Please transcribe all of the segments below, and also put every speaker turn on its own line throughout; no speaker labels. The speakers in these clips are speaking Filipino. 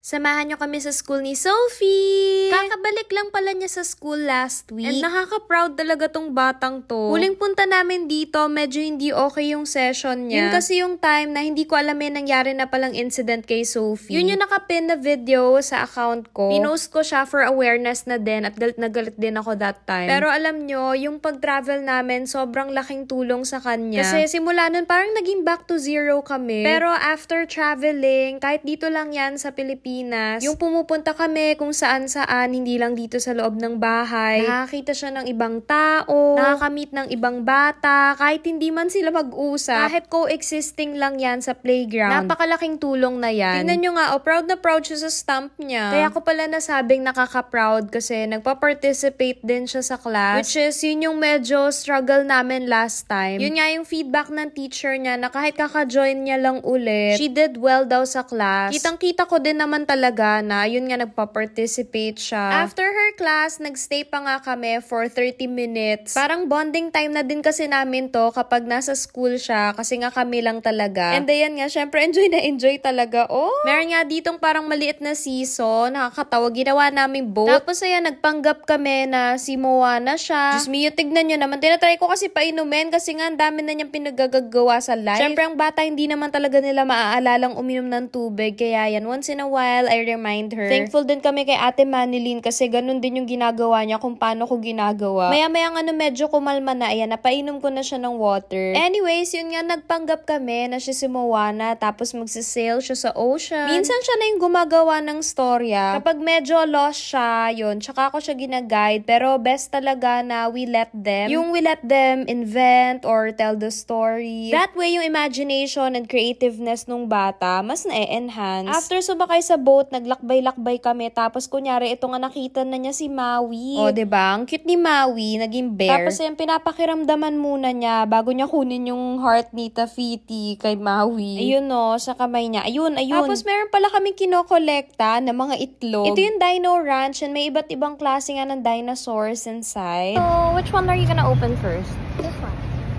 Samahan nyo kami sa school ni Sophie! Kakabalik lang pala niya sa school last week. And nakaka-proud talaga tong batang to. Huling punta namin dito, medyo hindi okay yung session niya. Yun kasi yung time na hindi ko alam nangyari na palang incident kay Sophie. Yun yung nakapin na video sa account ko. Pinost ko siya for awareness na din at galit na galit din ako that time. Pero alam nyo, yung pag-travel namin, sobrang laking tulong sa kanya. Kasi simula nun, parang naging back to zero kami. Pero after traveling, kahit dito lang yan sa Pilipinas, yung pumupunta kami kung saan-saan, hindi lang dito sa loob ng bahay. Nakakita siya ng ibang tao, nakakamit ng ibang bata, kahit hindi man sila mag-usap, kahit coexisting lang yan sa playground. Napakalaking tulong na yan. Tingnan nyo nga, proud na proud siya sa stamp niya. Kaya ko pala nasabing nakaka-proud kasi nagpa-participate din siya sa class, which is yun yung medyo struggle namin last time. Yun nga yung feedback ng teacher niya na kahit kaka-join niya lang ulit, she did well daw sa class. Kitang-kita ko din naman talaga na yun nga nagpa-participate siya. After her class, nagstay pa nga kami for 30 minutes. Parang bonding time na din kasi namin to kapag nasa school siya kasi nga kami lang talaga. And ayan nga, syempre enjoy na enjoy talaga. Meron nga ditong parang maliit na season, nakakatawa, ginawa namin boat. Tapos ayan, nagpanggap kami na si Moana siya. Diyos mio, tignan nyo naman. Tinatry ko kasi painumin kasi nga ang dami na niyang pinagagagawa sa life. Syempre ang bata hindi naman talaga nila maaalalang uminom ng tubig. Kaya yan, once in a while, I remind her. Thankful din kami kay Ate Manilyn kasi ganun din yung ginagawa niya kung paano ko ginagawa. Maya-maya nga medyo kumalma na, ayan, napainom ko na siya ng water. Anyways, yun nga, nagpanggap kami na siya si Moana tapos magsisail siya sa ocean. Minsan siya na yung gumagawa ng storya. Kapag medyo lost siya, yun, tsaka ako siya ginaguide. Pero best talaga na we let them invent or tell the story. That way, yung imagination and creativeness nung bata, mas na-enhance. After sumakay sa boat, naglakbay-lakbay kami. Tapos, kunyari, ito nga nakita na niya si Maui. Diba? Ang cute ni Maui, naging bear. Tapos, yung pinapakiramdaman muna niya bago niya kunin yung heart ni Tafiti kay Maui. Ayun sa kamay niya. Ayun. Tapos, meron pala kaming kinokolekta na mga itlog. Ito yung Dino Ranch and may iba't ibang klase nga ng dinosaurs inside. So, which one are you gonna open first?
This one.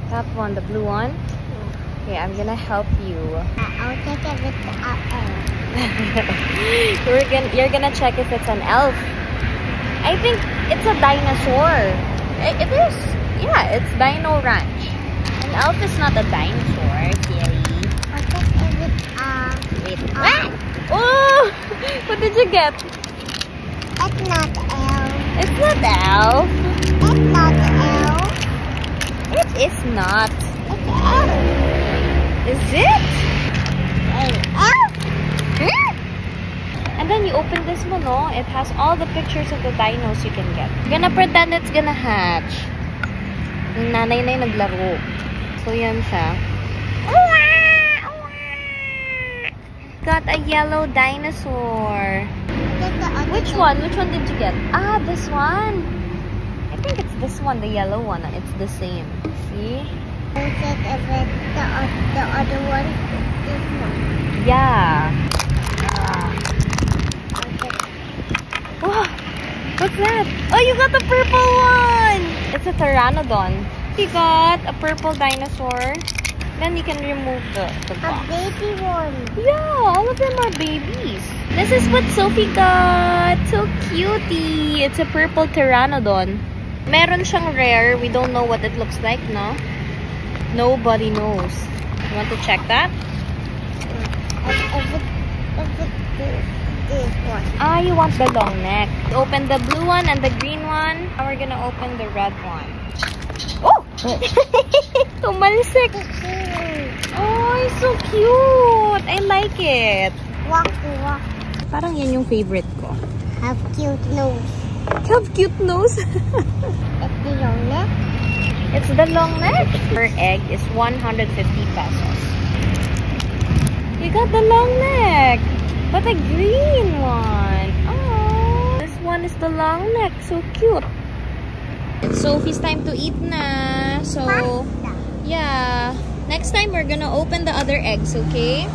That one, the blue one? Okay, I'm gonna help you.
I'll take it with the
You're gonna check if it's an elf. I think it's a dinosaur. It is. Yeah, it's Dino Ranch. An elf is not a dinosaur, Kelly.
I'll take it with
Wait. Oh! What did you get?
It's not elf.
It's not elf.
It's not elf.
It is not.
It's elf.
Is it?
Elf.
And then you open this one, it has all the pictures of the dinos you can get. You're gonna pretend it's gonna hatch. Yung nanay na yung naglaro. So, yan siya. Got a yellow dinosaur. Which one? Which one did you get? This one. I think it's this one, the yellow one. It's the same. See?
I'll take it with the other one. This one.
Yeah. Oh, what's that? Oh, you got the purple one! It's a pteranodon. You got a purple dinosaur. Then you can remove the box.
A baby one.
Yeah, all of them are babies. This is what Sophie got. So cutie. It's a purple pteranodon. Meron siyang rare. We don't know what it looks like, no? Nobody knows. You want to check that?
This one.
You want the long neck. Open the blue one and the green one. Now we're gonna open the red one. Oh! Tumalsik! Oh, it's so cute! I like it.
Walk.
Parang yan yung favorite ko.
Have cute nose.
Have cute nose?
It's the long neck.
It's the long neck. Per egg is 150 pesos. You got the long neck. But a green one. Oh, this one is the long neck. So cute. It's Sophie's time to eat na. So,
Pasta.
yeah. Next time, we're gonna open the other eggs, okay?